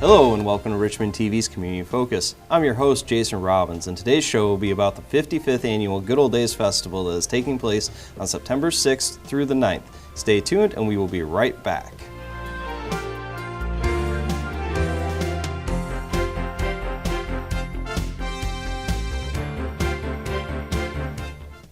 Hello and welcome to Richmond TV's Community Focus. I'm your host, Jason Robbins, and today's show will be about the 55th Annual Good Old Days Festival that is taking place on September 6th through the 9th. Stay tuned and we will be right back.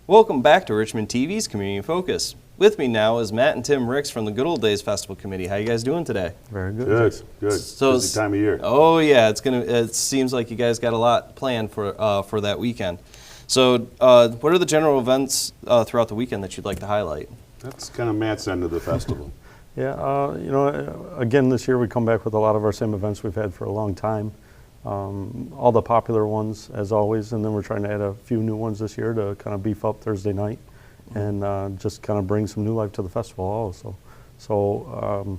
Welcome back to Richmond TV's Community Focus. With me now is Matt and Tim Ricks from the Good Old Days Festival Committee. How you guys doing today? Very good. Good. So busy time of year. Oh yeah, it seems like you guys got a lot planned for that weekend. So what are the general events throughout the weekend that you'd like to highlight? That's kind of Matt's end of the festival. Yeah, again this year we come back with a lot of our same events we've had for a long time. All the popular ones as always, and then we're trying to add a few new ones this year to kind of beef up Thursday night and just kind of bring some new life to the festival also. So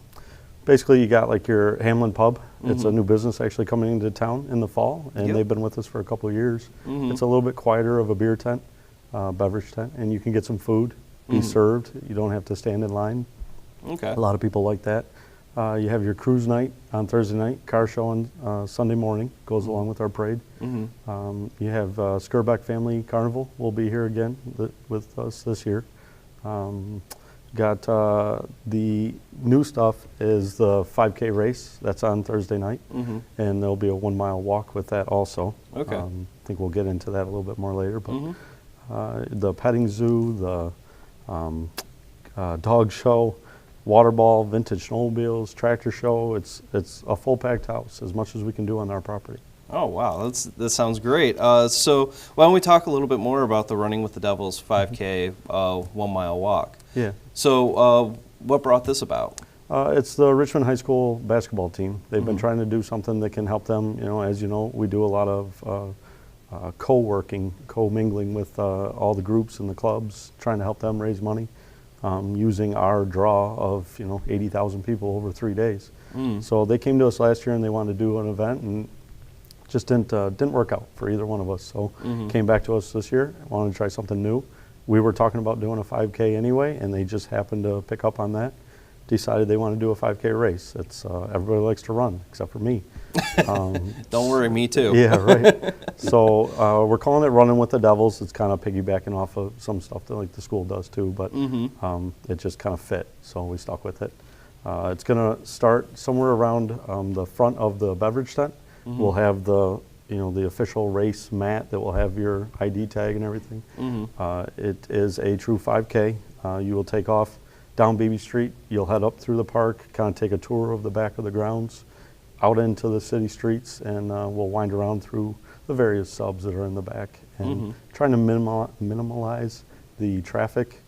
basically you got like your Hamlin Pub. It's a new business actually coming into town in the fall, and they've been with us for a couple of years. It's a little bit quieter of a beer tent, beverage tent, and you can get some food, be served. You don't have to stand in line. Okay. A lot of people like that. You have your cruise night on Thursday night, car show on Sunday morning, goes along with our parade. You have Skurbeck Family Carnival will be here again with us this year. Got the new stuff is the 5K race that's on Thursday night, and there'll be a 1 mile walk with that also. Okay. I think we'll get into that a little bit more later, but the petting zoo, the dog show, water ball, vintage snowmobiles, tractor show. It's a full packed house, as much as we can do on our property. Oh wow, that sounds great. So why don't we talk a little bit more about the Running with the Devils 5K 1 mile walk? Yeah. So what brought this about? It's the Richmond High School basketball team. They've been trying to do something that can help them. As you know, we do a lot of co-working, co-mingling with all the groups and the clubs, trying to help them raise money. Using our draw of 80,000 people over 3 days. So they came to us last year and they wanted to do an event, and just didn't work out for either one of us. So came back to us this year, wanted to try something new. We were talking about doing a 5K anyway, and they just happened to pick up on that. Decided they want to do a 5K race. It's everybody likes to run except for me. Don't worry, me too. Yeah, right. So we're calling it Running with the Devils. It's kind of piggybacking off of some stuff that like the school does too, but it just kind of fit, so we stuck with it. It's going to start somewhere around the front of the beverage tent. We'll have the official race mat that will have your ID tag and everything. It is a true 5K. You will take off down Beebe Street. You'll head up through the park, kind of take a tour of the back of the grounds, out into the city streets, and we'll wind around through the various subs that are in the back, and trying to minimize the traffic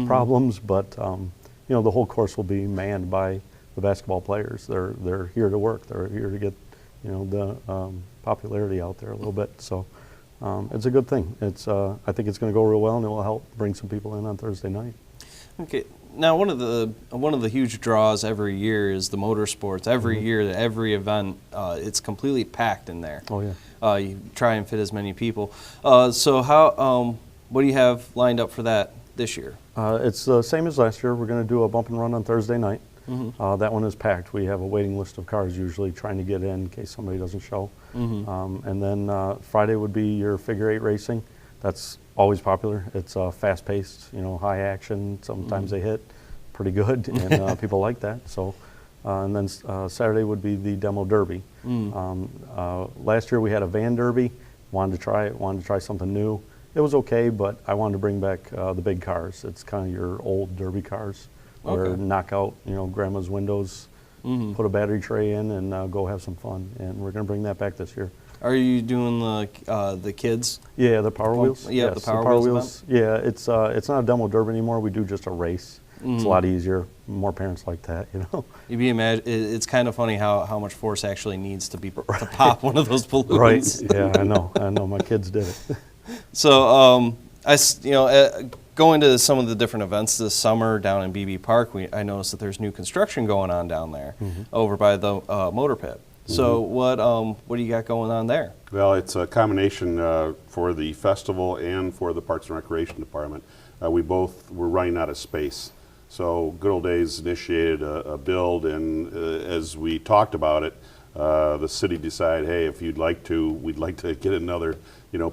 problems. But the whole course will be manned by the basketball players. They're here to work. They're here to get the popularity out there a little bit. So it's a good thing. I think it's going to go real well, and it will help bring some people in on Thursday night. Okay. Now, one of the huge draws every year is the motorsports. Every year, every event, it's completely packed in there. Oh yeah. You try and fit as many people. So what do you have lined up for that this year? It's the same as last year. We're going to do a bump and run on Thursday night. That one is packed. We have a waiting list of cars usually trying to get in case somebody doesn't show. And then Friday would be your figure 8 racing. That's always popular. It's fast-paced, high action. Sometimes they hit pretty good, and people like that. So, and then Saturday would be the demo derby. Last year we had a van derby. Wanted to try something new. It was okay, but I wanted to bring back the big cars. It's kind of your old derby cars, where knock out grandma's windows, put a battery tray in, and go have some fun. And we're going to bring that back this year. Are you doing the kids? Yeah, the Power Wheels. Yeah, yes, the Power Wheels. Yeah, it's not a demo derby anymore. We do just a race. It's a lot easier. More parents like that, It's kind of funny how much force actually needs to pop one of those balloons. Right. Yeah, I know. My kids did it. So going to some of the different events this summer down in BB Park, I noticed that there's new construction going on down there over by the motor pit. So what do you got going on there? Well, it's a combination for the festival and for the Parks and Recreation Department. We both were running out of space. So Good Old Days initiated a build, and as we talked about it, the city decide, hey, if you'd like to, we'd like to get another,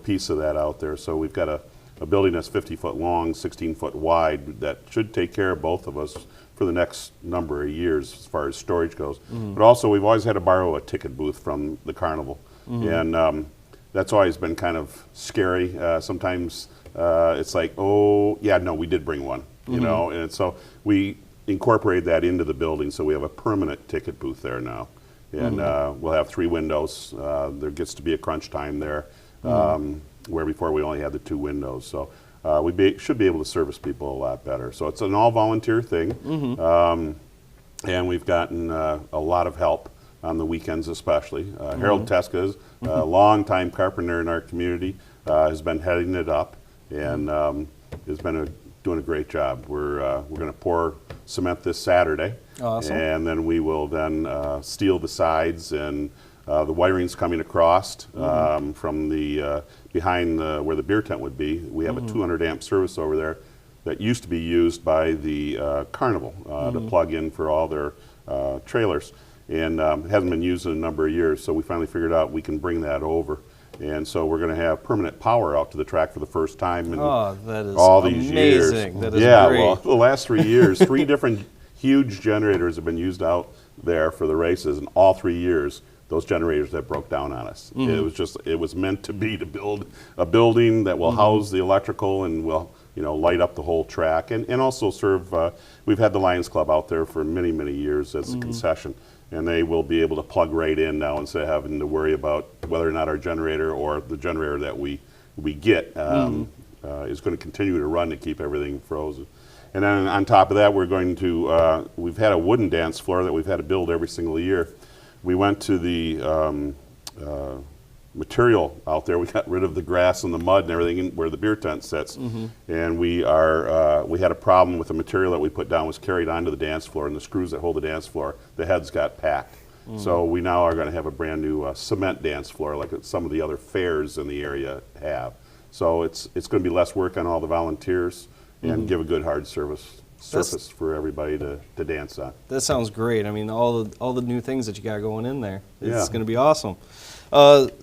piece of that out there. So we've got a building that's 50 foot long, 16 foot wide that should take care of both of us for the next number of years as far as storage goes. But also we've always had to borrow a ticket booth from the Carnival. And that's always been kind of scary. Sometimes it's like, oh, yeah, no, we did bring one, and so we incorporated that into the building, so we have a permanent ticket booth there now. And we'll have 3 windows. There gets to be a crunch time there, where before we only had the 2 windows. So we should be able to service people a lot better. So it's an all-volunteer thing, and we've gotten a lot of help on the weekends especially. Harold Teska, a longtime carpenter in our community, has been heading it up and has been doing a great job. We're going to pour cement this Saturday. Awesome. And then we will then steel the sides, and the wiring's coming across from the behind where the beer tent would be. We have a 200 amp service over there that used to be used by the Carnival to plug in for all their trailers. And it hasn't been used in a number of years, so we finally figured out we can bring that over. And so we're going to have permanent power out to the track for the first time in that is all these years. That is great. Well, the last 3 years, 3 different huge generators have been used out there for the races, and all 3 years, those generators that broke down on us. It was meant to be to build a building that will house the electrical and will light up the whole track, and also serve. We've had the Lions Club out there for many, many years as a concession. And they will be able to plug right in now instead of having to worry about whether or not our generator or the generator that we get is going to continue to run to keep everything frozen. And then on top of that, we're going to, we've had a wooden dance floor that we've had to build every single year. We went to the material out there. We got rid of the grass and the mud and everything where the beer tent sits. And we had a problem with the material that we put down was carried onto the dance floor, and the screws that hold the dance floor, the heads got packed. So we now are going to have a brand new cement dance floor like some of the other fairs in the area have. So it's going to be less work on all the volunteers and give a good hard surface for everybody to dance on. That sounds great. I mean, all the new things that you got going in there. It's going to be awesome.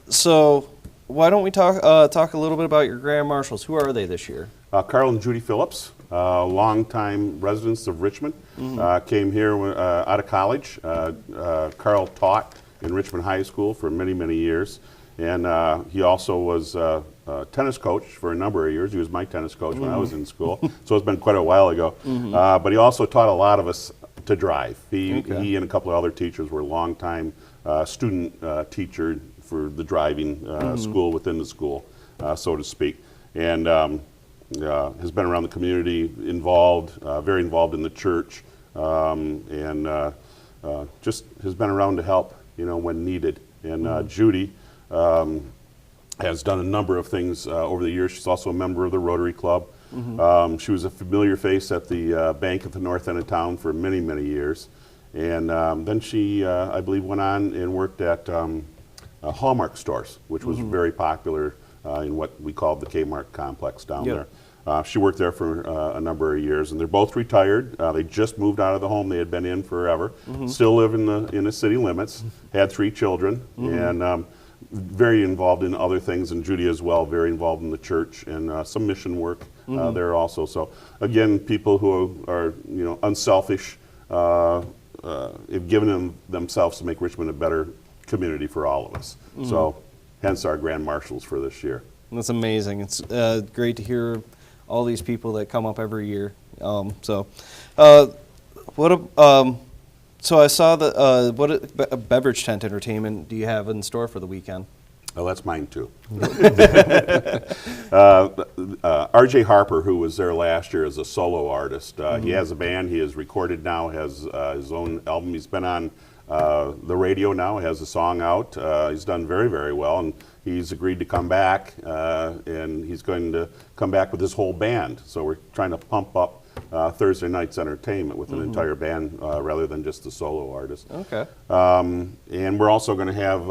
So why don't we talk a little bit about your Grand Marshals? Who are they this year? Carl and Judy Phillips, longtime residents of Richmond, came here out of college. Carl taught in Richmond High School for many, many years, and he also was a tennis coach for a number of years. He was my tennis coach when I was in school, so it's been quite a while ago. But he also taught a lot of us to drive. He and a couple of other teachers were longtime student teacher for the driving school within the school, so to speak, and has been around the community, very involved in the church, and just has been around to help, when needed. And Judy has done a number of things over the years. She's also a member of the Rotary Club. She was a familiar face at the bank at the north end of town for many, many years. And then she, I believe, went on and worked at Hallmark stores, which was very popular in what we called the Kmart complex down there. She worked there for a number of years, and they're both retired. They just moved out of the home they had been in forever. Still live in the city limits. Had 3 children, and very involved in other things. And Judy as well, very involved in the church and some mission work there also. So again, people who are unselfish, have given themselves to make Richmond a better community for all of us. So hence our Grand Marshals for this year. That's amazing. It's great to hear all these people that come up every year. So I saw that what beverage tent entertainment do you have in store for the weekend? Oh, that's mine too. R.J. Harper, who was there last year as a solo artist, he has a band. He has recorded now, has his own album. He's been on the radio now, has a song out. He's done very, very well, and he's agreed to come back, and he's going to come back with his whole band. So we're trying to pump up Thursday night's entertainment with an entire band rather than just the solo artist. Okay. And we're also going to have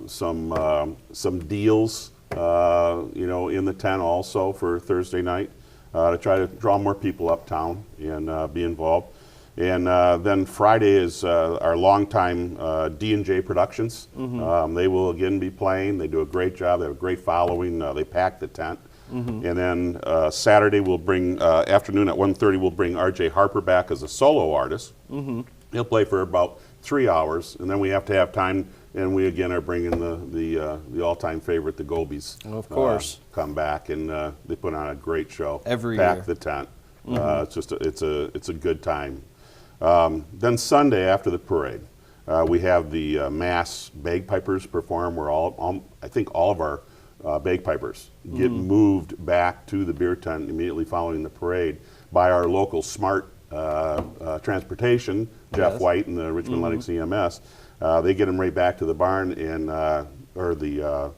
some deals, in the tent also for Thursday night to try to draw more people uptown and be involved. And then Friday is our longtime D&J Productions. They will again be playing. They do a great job. They have a great following. They pack the tent. And then Saturday we'll bring, afternoon at 1:30, we'll bring R.J. Harper back as a solo artist. He'll play for about 3 hours, and then we have to have time, and we again are bringing the all-time favorite, the Golbies. Of course. Come back, and they put on a great show. Every pack year. the tent. It's just it's a good time. Then Sunday after the parade, we have the mass bagpipers perform. Where I think all of our bagpipers get moved back to the beer tent immediately following the parade by our local smart transportation, Jeff White and the Richmond Lennox EMS. They get them right back to the barn and or the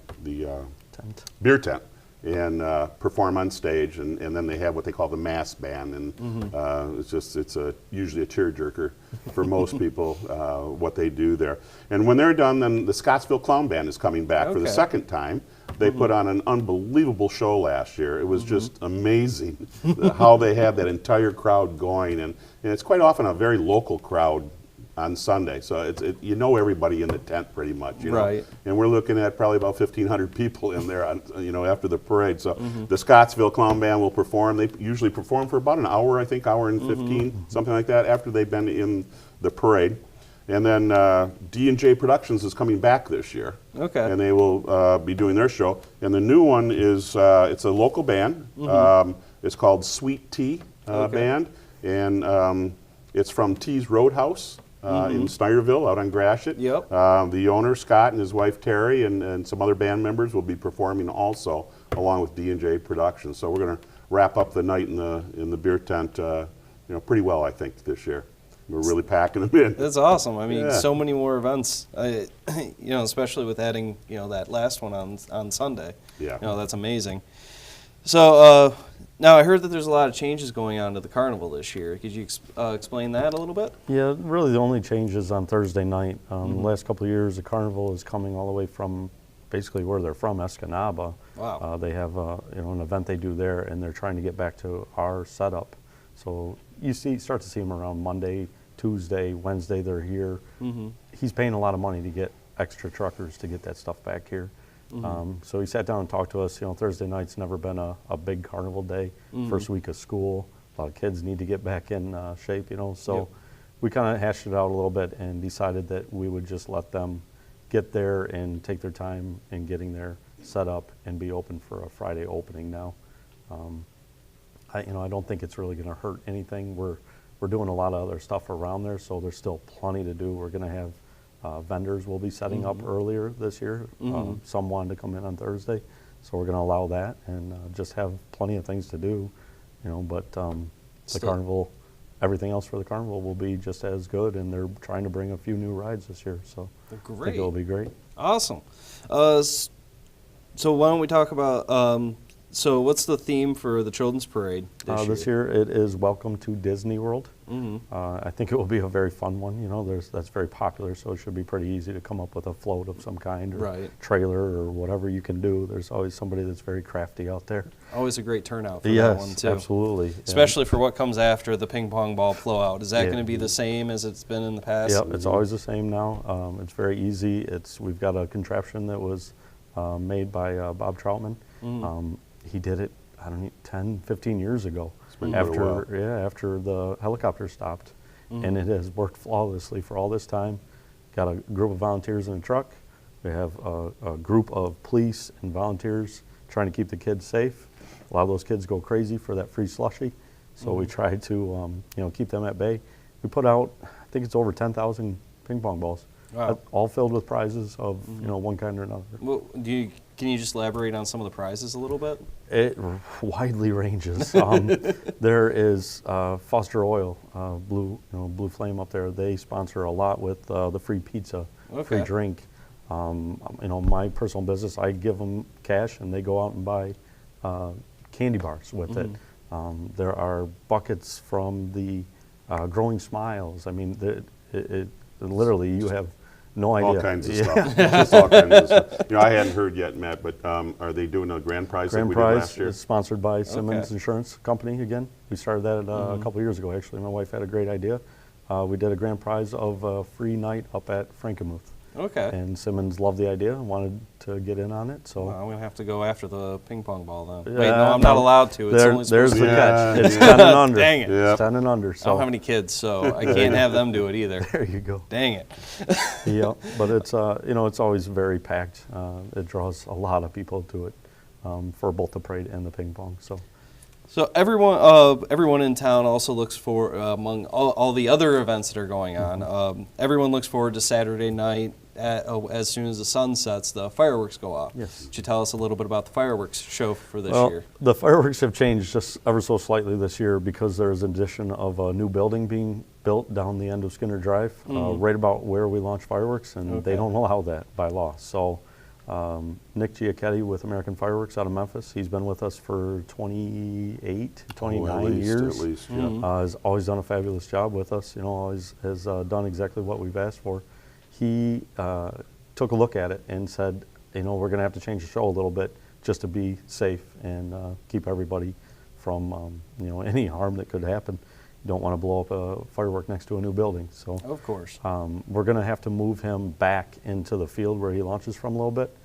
Tent. beer tent and perform on stage, and then they have what they call the mass band, and it's usually a tearjerker for most people what they do there. And when they're done, then the Scottsville Clown Band is coming back for the second time. They put on an unbelievable show last year. It was just amazing how they had that entire crowd going, and it's quite often a very local crowd on Sunday. So you know everybody in the tent pretty much, you know. Right. And we're looking at probably about 1,500 people in there, after the parade. So the Scottsville Clown Band will perform. They usually perform for about an hour, I think, hour and 15, something like that, after they've been in the parade. And then D&J Productions is coming back this year. Okay. And they will be doing their show. And the new one is, it's a local band. It's called Sweet Tea Band. And it's from Tea's Roadhouse in Snyderville, out on Gratiot. Yep. The owner, Scott, and his wife, Terry, and some other band members will be performing also, along with D&J Productions. So we're going to wrap up the night in the beer tent pretty well, I think, this year. We're really packing them in. That's awesome. I mean, so many more events, especially with adding, that last one on Sunday. Yeah. That's amazing. So now I heard that there's a lot of changes going on to the carnival this year. Could you explain that a little bit? Yeah, really the only change is on Thursday night. The last couple of years, the carnival is coming all the way from basically where they're from, Escanaba. Wow. They have an event they do there, and they're trying to get back to our setup. So you start to see them around Monday, Tuesday, Wednesday. They're here. He's paying a lot of money to get extra truckers to get that stuff back here. So he sat down and talked to us. Thursday night's never been a big carnival day. First week of school, a lot of kids need to get back in shape. So we kind of hashed it out a little bit and decided that we would just let them get there and take their time in getting there set up and be open for a Friday opening now. I don't think it's really going to hurt anything. We're doing a lot of other stuff around there, so there's still plenty to do. We're going to have vendors we'll be setting up earlier this year. Some wanted to come in on Thursday, so we're going to allow that and just have plenty of things to do. But the carnival, everything else for the carnival will be just as good, and they're trying to bring a few new rides this year, so I think it'll be great. Awesome. So why don't we talk about so what's the theme for the Children's Parade this year? It is Welcome to Disney World. I think it will be a very fun one. That's very popular, so it should be pretty easy to come up with a float of some kind or trailer or whatever you can do. There's always somebody that's very crafty out there. Always a great turnout for that one, too. Yes, absolutely. Especially for what comes after the ping pong ball blowout. Is that going to be the same as it's been in the past? Yep, it's always the same now. It's very easy. We've got a contraption that was made by Bob Troutman. He did it, 10, 15 years ago after the helicopter stopped. And it has worked flawlessly for all this time. Got a group of volunteers in a truck. We have a group of police and volunteers trying to keep the kids safe. A lot of those kids go crazy for that free slushie. So we try to keep them at bay. We put out, I think it's over 10,000 ping pong balls. Wow. All filled with prizes of one kind or another. Well, can you just elaborate on some of the prizes a little bit? It widely ranges. There is Foster Oil, Blue Flame up there. They sponsor a lot with the free pizza, free drink. My personal business, I give them cash and they go out and buy candy bars with it. There are buckets from the Growing Smiles. I mean, literally you have No idea. All kinds of stuff. Just all kinds of stuff. You know, I hadn't heard yet, Matt, but are they doing a grand prize like we did last year? Is sponsored by Simmons Insurance Company again. We started that a couple years ago, actually. My wife had a great idea. We did a grand prize of a free night up at Frankenmuth. Okay. And Simmons loved the idea and wanted to get in on it. So well, I'm going to have to go after the ping pong ball then. Wait, no, I'm not allowed to. It's only there's the catch. It's 10 and under. Dang it. It's 10 and under. So. I don't have any kids, so I can't have them do it either. There you go. Dang it. Yeah, but it's you know, it's always very packed. It draws a lot of people to it for both the parade and the ping pong. So everyone in town also looks for, among all the other events that are going on, everyone looks forward to Saturday night. As soon as the sun sets, the fireworks go off. Yes. Could you tell us a little bit about the fireworks show for this year? The fireworks have changed just ever so slightly this year because there's an addition of a new building being built down the end of Skinner Drive, right about where we launch fireworks, and they don't allow that by law. So Nick Giacchetti with American Fireworks out of Memphis, he's been with us for 29 years. At least, yeah. Has always done a fabulous job with us, you know, always has done exactly what we've asked for. He took a look at it and said, you know, we're going to have to change the show a little bit just to be safe and keep everybody from, you know, any harm that could happen. You don't want to blow up a firework next to a new building. So of course. We're going to have to move him back into the field where he launches from a little bit.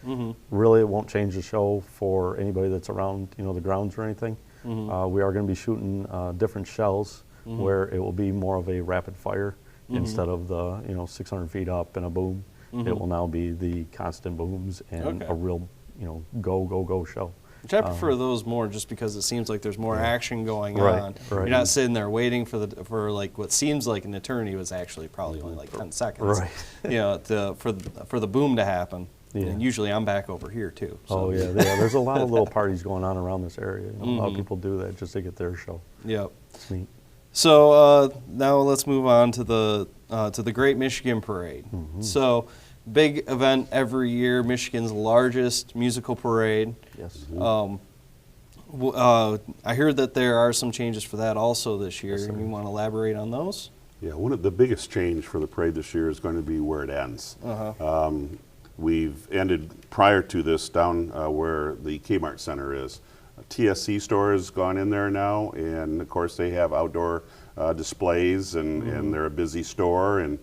Really, it won't change the show for anybody that's around, you know, the grounds or anything. We are going to be shooting different shells where it will be more of a rapid fire. Instead of the, you know, 600 feet up and a boom, it will now be the constant booms and a real, you know, go show. Which I prefer those more, just because it seems like there's more action going on. You're not sitting there waiting for like what seems like an eternity, was actually probably only like 10 seconds. You know, for the boom to happen. And usually I'm back over here too. So. Oh yeah, there's a lot of little parties going on around this area. You know, a lot of people do that just to get their show. Yep. It's neat. So now let's move on to the Great Michigan Parade. So big event every year, Michigan's largest musical parade. Yes. I heard that there are some changes for that also this year. You want to elaborate on those? Yeah, one of the biggest change for the parade this year is going to be where it ends. We've ended prior to this down where the Kmart Center is. A TSC store has gone in there now, and of course they have outdoor displays, and they're a busy store. And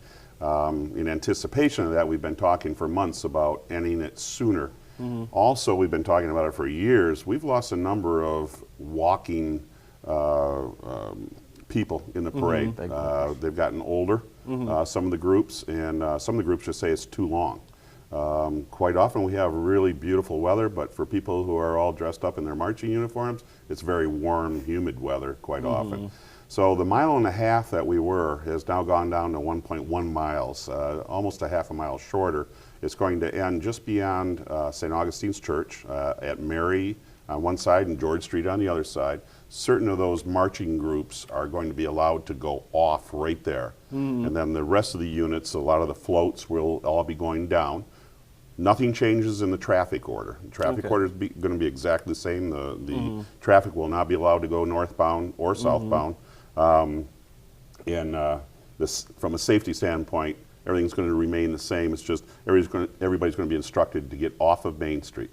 in anticipation of that, we've been talking for months about ending it sooner. Also, we've been talking about it for years. We've lost a number of walking people in the parade. They've gotten older, some of the groups, and some of the groups just say it's too long. Quite often we have really beautiful weather, but for people who are all dressed up in their marching uniforms, it's very warm, humid weather quite often. So the 1.5 miles that we were has now gone down to 1.1 miles, almost a half a mile shorter. It's going to end just beyond St. Augustine's Church at Mary on one side and George Street on the other side. Certain of those marching groups are going to be allowed to go off right there. And then the rest of the units, a lot of the floats will all be going down. Nothing changes in the traffic order. The traffic order is going to be exactly the same. The traffic will not be allowed to go northbound or southbound. From a safety standpoint, everything's going to remain the same. It's just everybody's going to be instructed to get off of Main Street.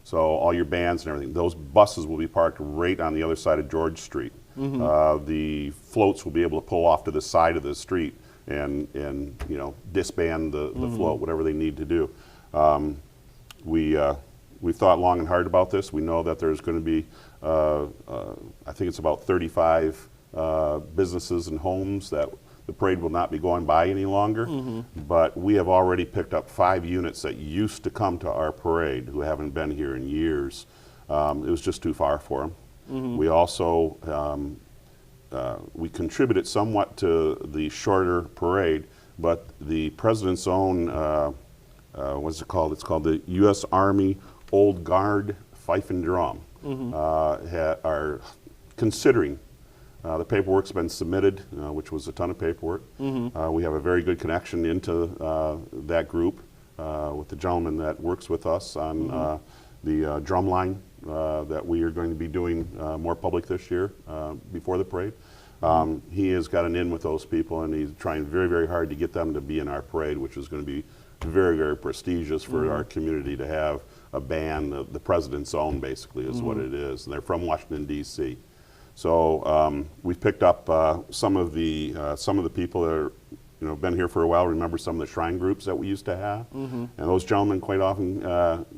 So all your bands and everything, those buses will be parked right on the other side of George Street. The floats will be able to pull off to the side of the street and you know, disband the float, whatever they need to do. We've thought long and hard about this. We know that there's going to be, I think it's about 35 businesses and homes that the parade will not be going by any longer. But we have already picked up 5 units that used to come to our parade who haven't been here in years. It was just too far for them. We also, we contributed somewhat to the shorter parade, but the President's own what's it called? It's called the U.S. Army Old Guard Fife and Drum. Are considering, the paperwork's been submitted, which was a ton of paperwork. We have a very good connection into that group with the gentleman that works with us on the drum line that we are going to be doing more public this year before the parade. He has got an in with those people, and he's trying very, very hard to get them to be in our parade, which is going to be very, very prestigious for our community to have a band. The President's Own, basically, is what it is. And they're from Washington, D.C. So we've picked up some of the people that are, been here for a while. Remember some of the shrine groups that we used to have, and those gentlemen quite often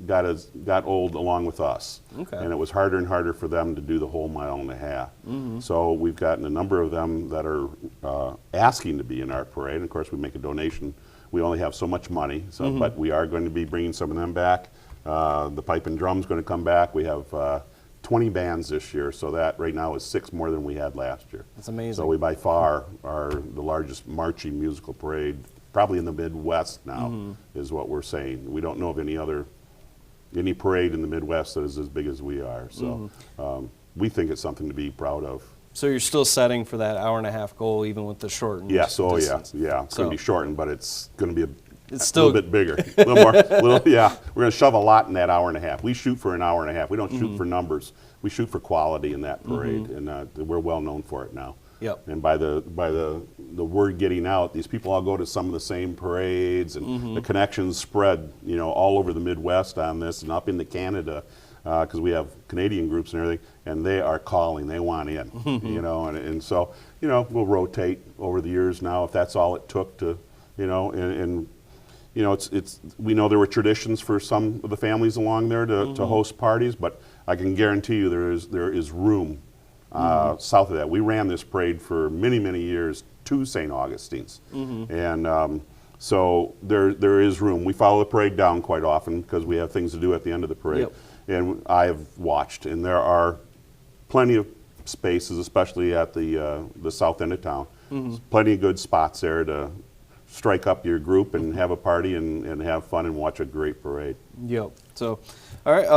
got old along with us. Okay. And it was harder and harder for them to do the whole mile and a half. So we've gotten a number of them that are asking to be in our parade. And of course, we make a donation. We only have so much money, so but we are going to be bringing some of them back. The pipe and drum's going to come back. We have 20 bands this year, so that right now is 6 more than we had last year. That's amazing. So we by far are the largest marching musical parade, probably in the Midwest now, is what we're saying. We don't know of any parade in the Midwest that is as big as we are. So we think it's something to be proud of. So you're still setting for that hour-and-a-half goal, even with the shortened distance. Yeah. It's going to be shortened, but it's going to be it's a little bit bigger, a little more. We're going to shove a lot in that hour and a half. We shoot for an hour and a half. We don't shoot for numbers. We shoot for quality in that parade, and we're well known for it now. Yep. And by the word getting out, these people all go to some of the same parades, and the connections spread, all over the Midwest on this, and up into Canada, because we have Canadian groups and everything, and they are calling. They want in, and so we'll rotate over the years now if that's all it took to, it's we know there were traditions for some of the families along there to host parties, but I can guarantee you there is room south of that. We ran this parade for many, many years to St. Augustine's, and so there is room. We follow the parade down quite often because we have things to do at the end of the parade, and I have watched, and there are plenty of spaces, especially at the south end of town. Plenty of good spots there to strike up your group and have a party and have fun and watch a great parade. Yep. So, all right.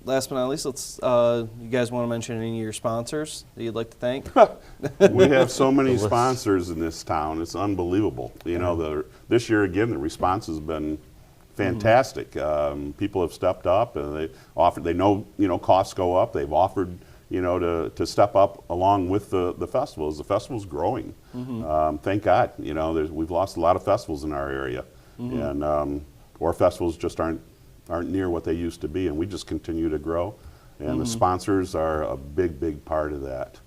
Last but not least, let's. You guys want to mention any of your sponsors that you'd like to thank? We have so many sponsors in this town. It's unbelievable. This year again, the response has been fantastic. People have stepped up and they offered. They know costs go up. They've offered to step up along with the festivals. The festival's growing. Thank God. We've lost a lot of festivals in our area, and our festivals just aren't near what they used to be, and we just continue to grow. And the sponsors are a big part of that.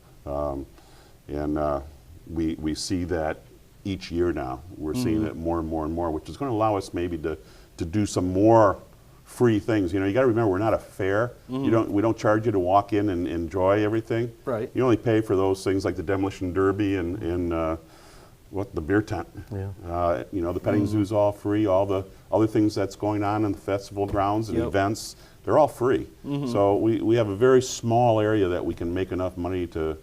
And we see that each year now. We're seeing it more and more and more, which is going to allow us maybe to do some more free things. You got to remember, we're not a fair. We don't charge you to walk in and enjoy everything. Right. You only pay for those things like the demolition derby and the beer tent. Yeah. The petting zoo's all free. All the other things that's going on in the festival grounds and events, they're all free. So we have a very small area that we can make enough money to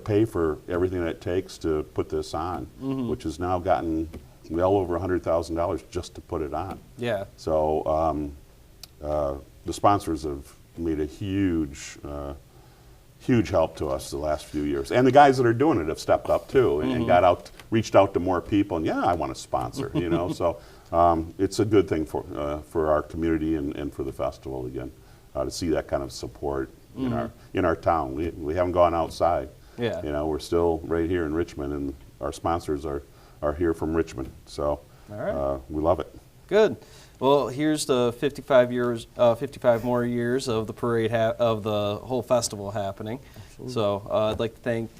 pay for everything that it takes to put this on, which has now gotten well over $100,000 just to put it on. Yeah. So the sponsors have made a huge help to us the last few years, and the guys that are doing it have stepped up too and reached out to more people. And I want to sponsor. So it's a good thing for our community and for the festival again to see that kind of support in our town. We haven't gone outside. Yeah. We're still right here in Richmond, and our sponsors are here from Richmond. So all right. We love it. Good. Well, here's the 55 more years of the parade of the whole festival happening. Absolutely. So I'd like to thank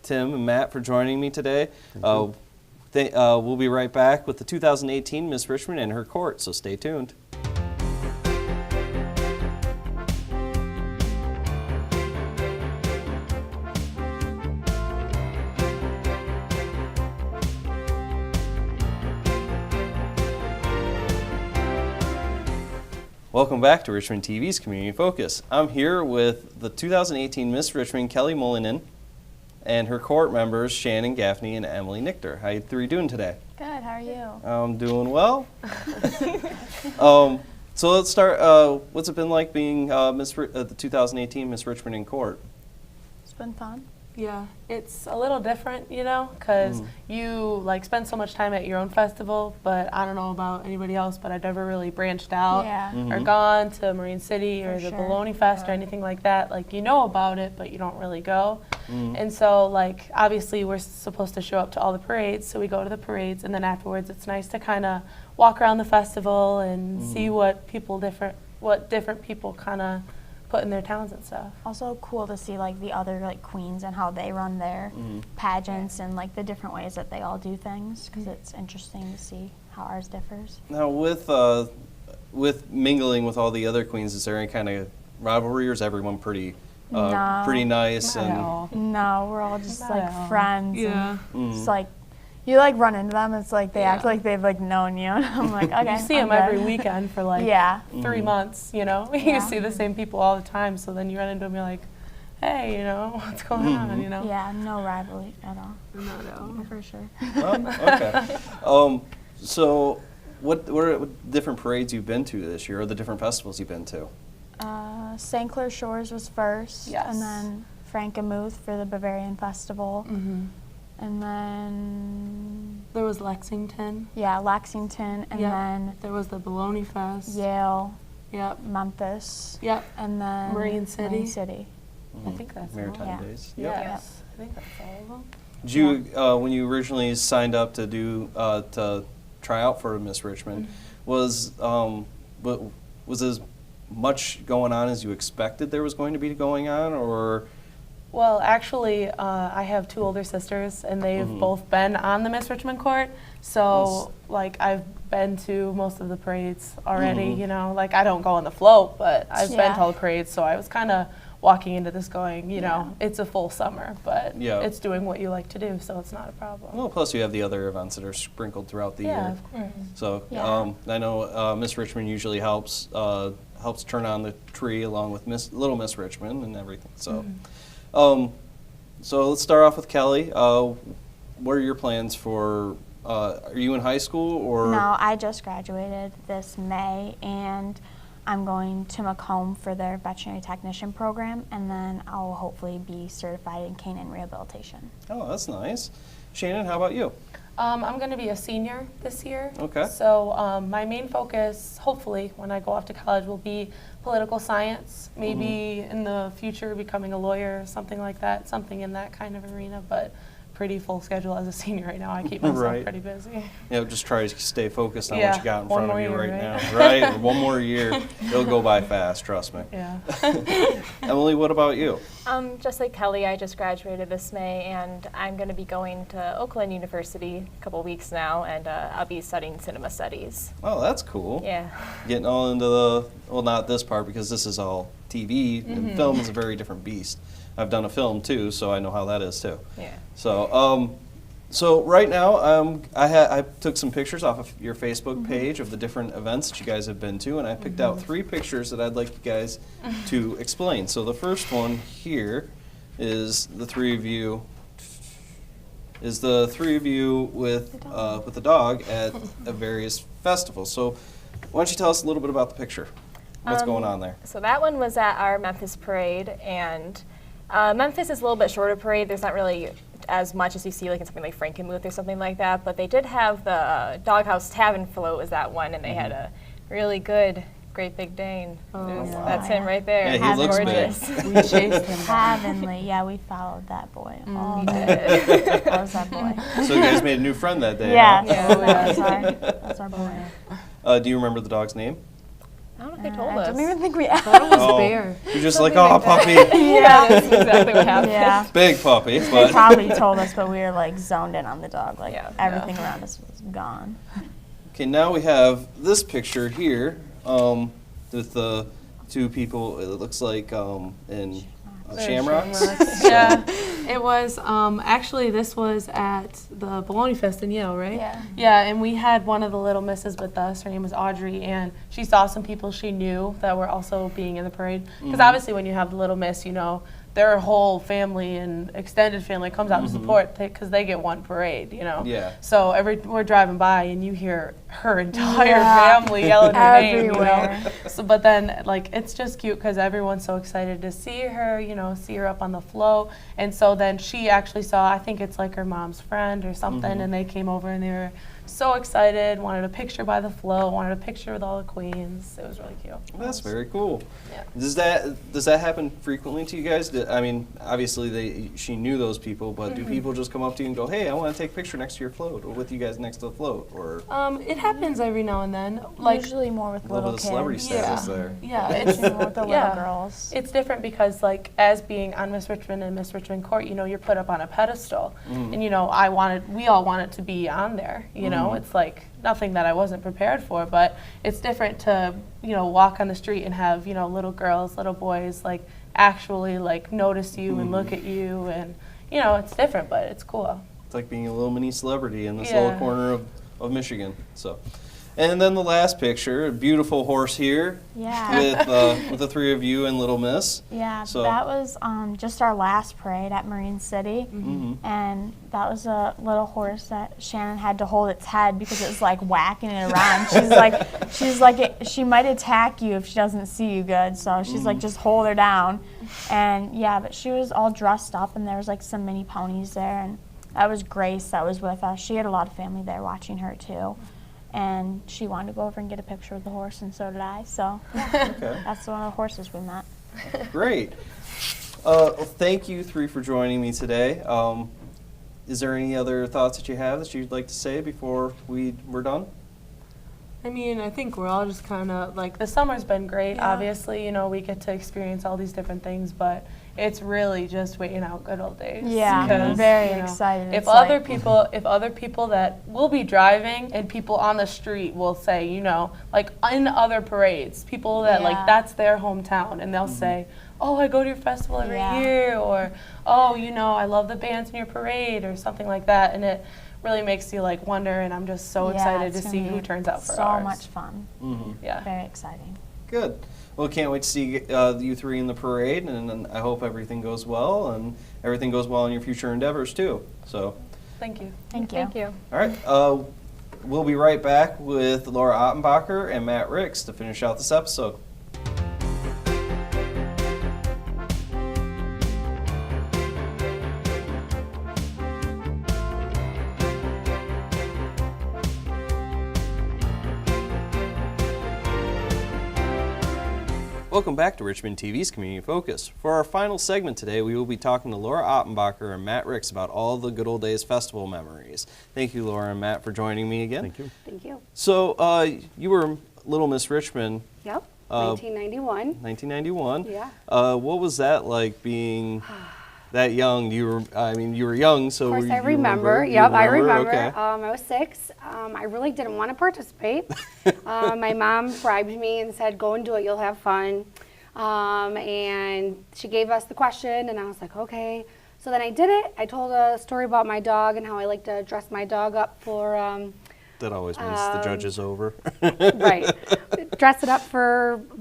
Tim and Matt for joining me today. We'll be right back with the 2018 Miss Richmond and her court. So stay tuned. Welcome back to Richmond TV's Community Focus. I'm here with the 2018 Miss Richmond, Kelly Moilanen, and her court members, Shannon, Gaffney, and Emily Nichter. How you three doing today? Good, how are you? I'm doing well. So let's start. What's it been like being the 2018 Miss Richmond in court? It's been fun. Yeah, it's a little different, because you spend so much time at your own festival, but I don't know about anybody else, but I've never really branched out or gone to Marine City or the Bologna Fest or anything like that. You know about it, but you don't really go. And so, like, obviously we're supposed to show up to all the parades, so we go to the parades, and then afterwards it's nice to kind of walk around the festival and see what different people kind of put in their towns and stuff. Also cool to see like the other like queens and how they run their pageants and like the different ways that they all do things, because it's interesting to see how ours differs. Now, with mingling with all the other queens, is there any kind of rivalry, or is everyone pretty No. pretty nice? Not And at all. No, we're all just Not like at all. friends. Yeah. And it's like you like run into them. It's like they act Yeah. like they've like known you. And I'm like, okay. You see I'm them every good. weekend for like Yeah. 3 months, you know? Yeah. You see the same people all the time, so then you run into them, you're like, hey, you know, what's going on, you know? Yeah, no rivalry at all. Not at all. For sure. Oh, okay. So, what different parades you've been to this year, or the different festivals you've been to? St. Clair Shores was first, Yes. and then Frankenmuth for the Bavarian Festival, and then There was Lexington. yeah, Lexington, and Yep. then There was the Bologna Fest. Yale, Yep. Memphis, Yep. and then Marine City. Marine City. I think that's all. Maritime Yeah. Days. Yep. Yes. I think that's all of them. Did you, when you originally signed up to do to try out for Miss Richmond, was as much going on as you expected there was going to be going on, or? Well, actually, I have 2 older sisters, and they've both been on the Miss Richmond court. So, like, I've been to most of the parades already. You know, like I don't go on the float, but I've been to all the parades. So I was kind of walking into this going, you know, it's a full summer, but it's doing what you like to do, so it's not a problem. Well, plus you have the other events that are sprinkled throughout the year. Yeah, of course. So I know Miss Richmond usually helps turn on the tree along with Little Miss Richmond and everything. So, so let's start off with Kelly. What are your plans for? Are you in high school or? No, I just graduated this May, and I'm going to Macomb for their veterinary technician program, and then I'll hopefully be certified in canine rehabilitation. Oh, that's nice. Shannon, how about you? I'm going to be a senior this year. Okay. So my main focus, hopefully, when I go off to college, will be political science. Maybe in the future becoming a lawyer or something like that, something in that kind of arena, but pretty full schedule as a senior right now. I keep myself pretty busy. Yeah, just try to stay focused on Yeah, what you got in one front of more you year, right right? now. Right? One more year. It'll go by fast, trust me. Yeah. Emily, what about you? Just like Kelly, I just graduated this May, and I'm going to be going to Oakland University a couple weeks now, and I'll be studying cinema studies. Oh, that's cool. Yeah. Getting all into well, not this part because this is all TV, and film is a very different beast. I've done a film too, so I know how that is too. Yeah. So, so right now, I took some pictures off of your Facebook page of the different events that you guys have been to, and I picked out 3 pictures that I'd like you guys to explain. So the first one here is the 3 of you. With the dog at various festivals. So why don't you tell us a little bit about the picture? What's going on there? So that one was at our Memphis parade, and Memphis is a little bit shorter parade. There's not really as much as you see like in something like Frankenmuth or something like that, but they did have the Doghouse Tavern float was that one, and they had a really good Great Big Dane. That's him right there. Yeah, he looks gorgeous. big. We chased him. Heavenly, yeah, we followed that boy all day. That was that boy. So you guys made a new friend that day. Yeah, huh? that's our boy. Do you remember the dog's name? I don't know if they told I us. don't even think we asked. Bear. You're just like, oh, puppy. Yeah, that's exactly what happened. Yeah. Big puppy. They But probably told us, but we were like zoned in on the dog. Like Yeah. everything around us was gone. okay, now we have this picture here with the 2 people. It looks like in Shamrocks. Yeah, it was, actually this was at the Bologna Fest in Yale, right? Yeah. Yeah, and we had one of the little misses with us. Her name was Audrey, and she saw some people she knew that were also being in the parade. Because obviously when you have the little miss, you know, their whole family and extended family comes out to support because they get one parade, you know? Yeah. So we're driving by and you hear her entire family yelling her name, you know? Everywhere. So, but then, like, it's just cute because everyone's so excited to see her, you know, see her up on the float. And so then she actually saw, I think it's like her mom's friend or something, and they came over and they were so excited, wanted a picture by the float, wanted a picture with all the queens. It was really cute. That's very cool. Yeah. Does that happen frequently to you guys? I mean, obviously she knew those people, but do people just come up to you and go, hey, I want to take a picture next to your float, or with you guys next to the float, or? It happens every now and then. Like Usually more with A little little bit of kids. celebrity status there. Yeah, it's Usually more with the little girls. It's different because, like, as being on Miss Richmond and Miss Richmond Court, you know, you're put up on a pedestal, and you know, we all wanted to be on there. You know, it's like nothing that I wasn't prepared for, but it's different to, you know, walk on the street and have, you know, little girls, little boys, like, actually, like, notice you and look at you, and, you know, it's different, but it's cool. It's like being a little mini celebrity in this little corner of Michigan. So, and then the last picture, a beautiful horse here. Yeah. With the three of you and Little Miss. Yeah, So- that was just our last parade at Marine City, and that was a little horse that Shannon had to hold its head because it was like whacking it around. she's like, she might attack you if she doesn't see you good, so she's like, just hold her down. And yeah, but she was all dressed up, and there was like some mini ponies there, and that was Grace that was with us. She had a lot of family there watching her too. And she wanted to go over and get a picture of the horse, and so did I. So yeah, that's one of the horses we met. Great. Well, thank you three for joining me today. Is there any other thoughts that you have that you'd like to say before we're done? I mean, I think we're all just kind of, like, the summer's been great, obviously, you know, we get to experience all these different things, but it's really just waiting out good old days. Yeah, I'm very excited. If It's other like- people that will be driving and people on the street will say, you know, like in other parades, people that like that's their hometown, and they'll say, oh, I go to your festival every year, or oh, you know, I love the bands in your parade, or something like that, and it really makes you like wonder, and I'm just so excited to it's see gonna who be turns out for so ours. much fun. Yeah. Very exciting. Good. Well, can't wait to see you three in the parade, and I hope everything goes well, and everything goes well in your future endeavors too. So, Thank you. Thank you. Thank you. all right. We'll be right back with Laura Ottenbacher and Matt Ricks to finish out this episode. Welcome back to Richmond TV's Community Focus. For our final segment today, we will be talking to Laura Ottenbacher and Matt Ricks about all the Good Old Days festival memories. Thank you, Laura and Matt, for joining me again. Thank you. Thank you. So, you were Little Miss Richmond, Yep. 1991. 1991. Yeah. What was that like being that young? You were young, so Of course, you I remember. You Yep, I remember. Okay. I was 6. I really didn't want to participate. My mom bribed me and said, "Go and do it. You'll have fun." And she gave us the question, and I was like, "Okay." So then I did it. I told a story about my dog and how I like to dress my dog up for. That always wins the judges over. Right. Dress it up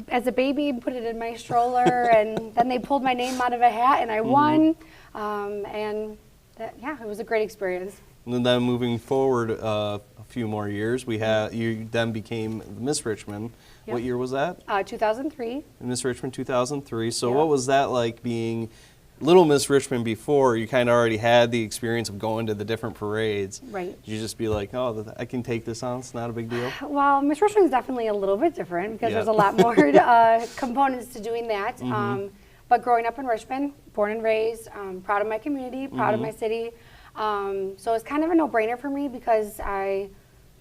as a baby, put it in my stroller, and then they pulled my name out of a hat, and I won. And it was a great experience. And then moving forward a few more years, you then became Miss Richmond. Yep. What year was that? 2003. Miss Richmond 2003. So Yep. what was that like being Little Miss Richmond before? You kind of already had the experience of going to the different parades. Right. You just be like, oh, I can take this on. It's not a big deal. Well, Miss Richmond's definitely a little bit different because Yeah. there's a lot more components to doing that. But growing up in Richmond, born and raised, proud of my community, proud of my city. So it's kind of a no-brainer for me because I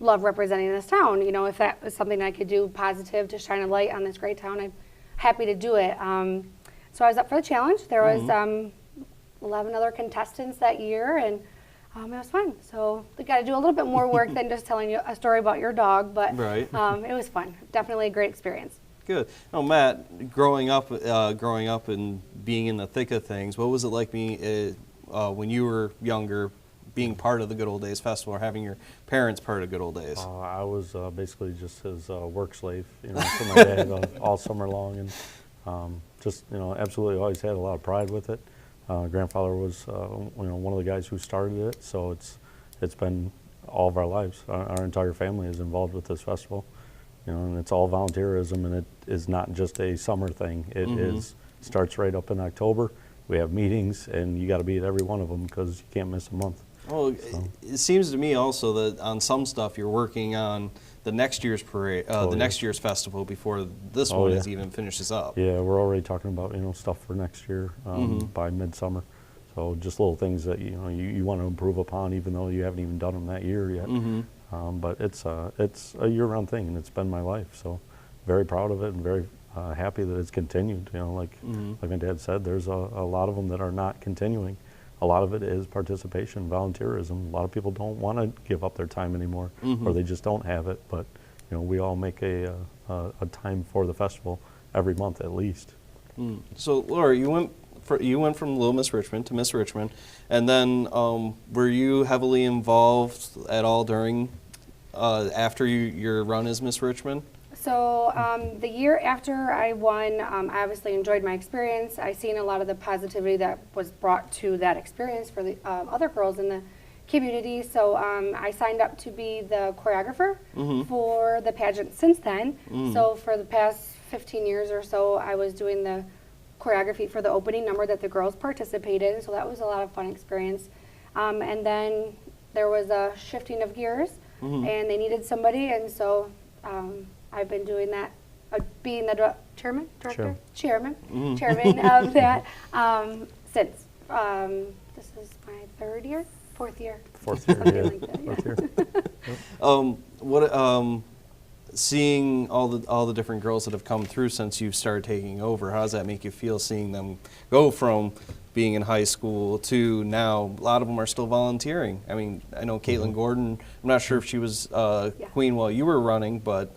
love representing this town. You know, if that was something I could do positive to shine a light on this great town, I'm happy to do it. So I was up for the challenge. There was 11 other contestants that year, and it was fun. So we got to do a little bit more work than just telling you a story about your dog, but Right. it was fun. Definitely a great experience. Good. Oh, Matt, growing up and being in the thick of things, what was it like being when you were younger, being part of the Good Old Days Festival, or having your parents part of Good Old Days? I was basically just his work slave, for my dad all summer long, and just absolutely always had a lot of pride with it. Grandfather was one of the guys who started it, so it's been all of our lives. Our entire family is involved with this festival, and it's all volunteerism, and it is not just a summer thing. It starts right up in October. We have meetings, and you got to be at every one of them because you can't miss a month. Well, it seems to me also that on some stuff you're working on the next year's parade, the next year's festival before this one is even finishes up. Yeah, we're already talking about stuff for next year by midsummer. So just little things that you want to improve upon, even though you haven't even done them that year yet. But it's a year-round thing, and it's been my life. So very proud of it, and very happy that it's continued. Like my dad said, there's a lot of them that are not continuing. A lot of it is participation, volunteerism. A lot of people don't want to give up their time anymore, or they just don't have it. But we all make a time for the festival every month at least. So Laura, you went from Little Miss Richmond to Miss Richmond, and then were you heavily involved at all during after your run as Miss Richmond? So the year after I won, I obviously enjoyed my experience. I seen a lot of the positivity that was brought to that experience for the other girls in the community. So I signed up to be the choreographer for the pageant since then. So for the past 15 years or so, I was doing the choreography for the opening number that the girls participated in. So that was a lot of fun experience. And then there was a shifting of gears, and they needed somebody, and so I've been doing that, being the chairman of that since. This is my fourth year. Something like that, yeah. Seeing all the different girls that have come through since you've started taking over, how does that make you feel, seeing them go from being in high school to now? A lot of them are still volunteering. I mean, I know Caitlin Gordon, I'm not sure if she was queen while you were running, but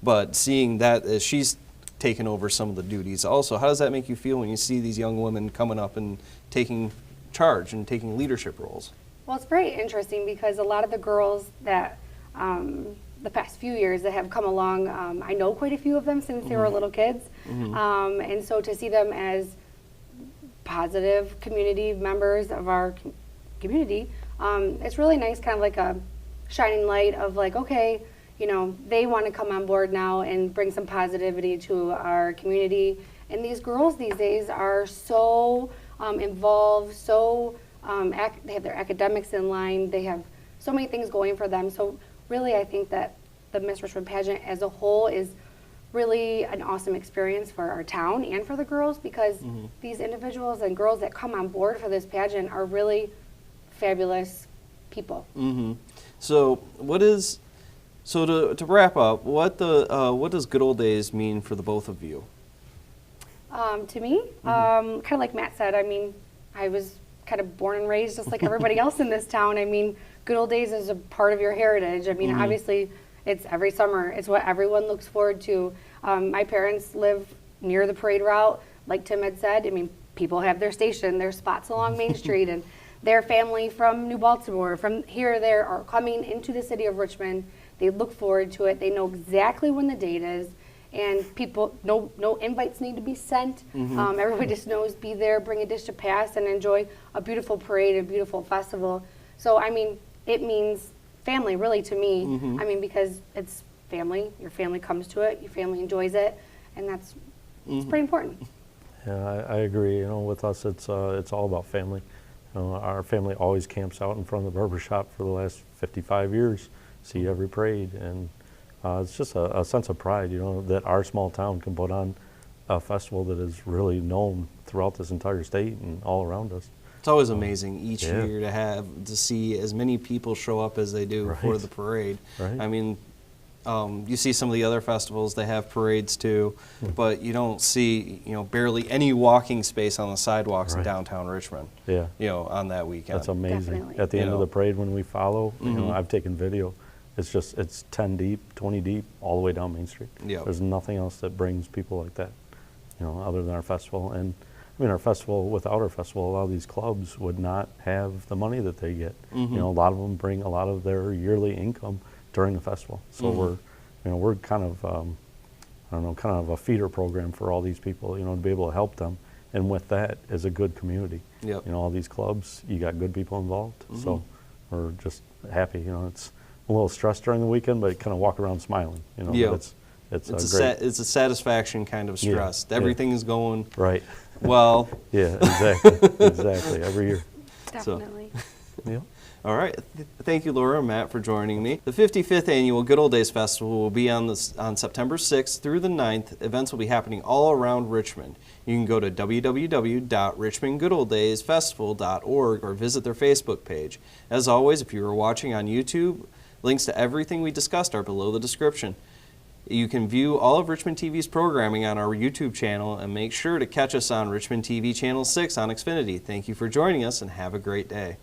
but seeing that as she's taken over some of the duties also, how does that make you feel when you see these young women coming up and taking charge and taking leadership roles? Well, it's very interesting because a lot of the girls that the past few years that have come along, I know quite a few of them since they were little kids, and so to see them as positive community members of our community, it's really nice, kind of like a shining light of like, okay, they want to come on board now and bring some positivity to our community. And these girls these days are so involved, so they have their academics in line, they have so many things going for them. So really, I think that the Miss Richmond pageant as a whole is really an awesome experience for our town and for the girls, because these individuals and girls that come on board for this pageant are really fabulous people. So to wrap up, what does good old days mean for the both of you? To me, kind of like Matt said, I mean, I was kind of born and raised just like everybody else in this town. I mean, good old days is a part of your heritage. I mean, obviously, it's every summer. It's what everyone looks forward to. My parents live near the parade route. Like Tim had said, I mean, people have their station, their spots along Main Street, and their family from New Baltimore, from here or there, are coming into the city of Richmond. They look forward to it. They know exactly when the date is, and people, no invites need to be sent. Everybody just knows, be there, bring a dish to pass, and enjoy a beautiful parade, a beautiful festival. So, I mean, it means family, really, to me. I mean, because it's family. Your family comes to it. Your family enjoys it, and it's pretty important. Yeah, I agree. With us, it's all about family. Our family always camps out in front of the barber shop for the last 55 years, see every parade, and it's just a sense of pride, that our small town can put on a festival that is really known throughout this entire state and all around us. It's always amazing each year to see as many people show up as they do for the parade. I mean, you see some of the other festivals, they have parades too, but you don't see, barely any walking space on the sidewalks in downtown Richmond. On that weekend. That's amazing. Definitely. At the end of the parade, when we follow, I've taken video. It's 10 deep, 20 deep, all the way down Main Street. There's nothing else that brings people like that, other than our festival. And I mean, our festival, without our festival, a lot of these clubs would not have the money that they get. A lot of them bring a lot of their yearly income during the festival. So we're kind of, kind of a feeder program for all these people, to be able to help them. And with that is a good community. All these clubs, you got good people involved. So we're just happy. It's a little stressed during the weekend, but kind of walk around smiling. It's a satisfaction kind of stress. Everything is going well. Exactly. Exactly. Every year. Definitely. All right. Thank you, Laura and Matt, for joining me. The 55th Annual Good Old Days Festival will be on September 6th through the 9th. Events will be happening all around Richmond. You can go to www.richmondgoodoldaysfestival.org or visit their Facebook page. As always, if you are watching on YouTube, links to everything we discussed are below the description. You can view all of Richmond TV's programming on our YouTube channel, and make sure to catch us on Richmond TV Channel 6 on Xfinity. Thank you for joining us, and have a great day.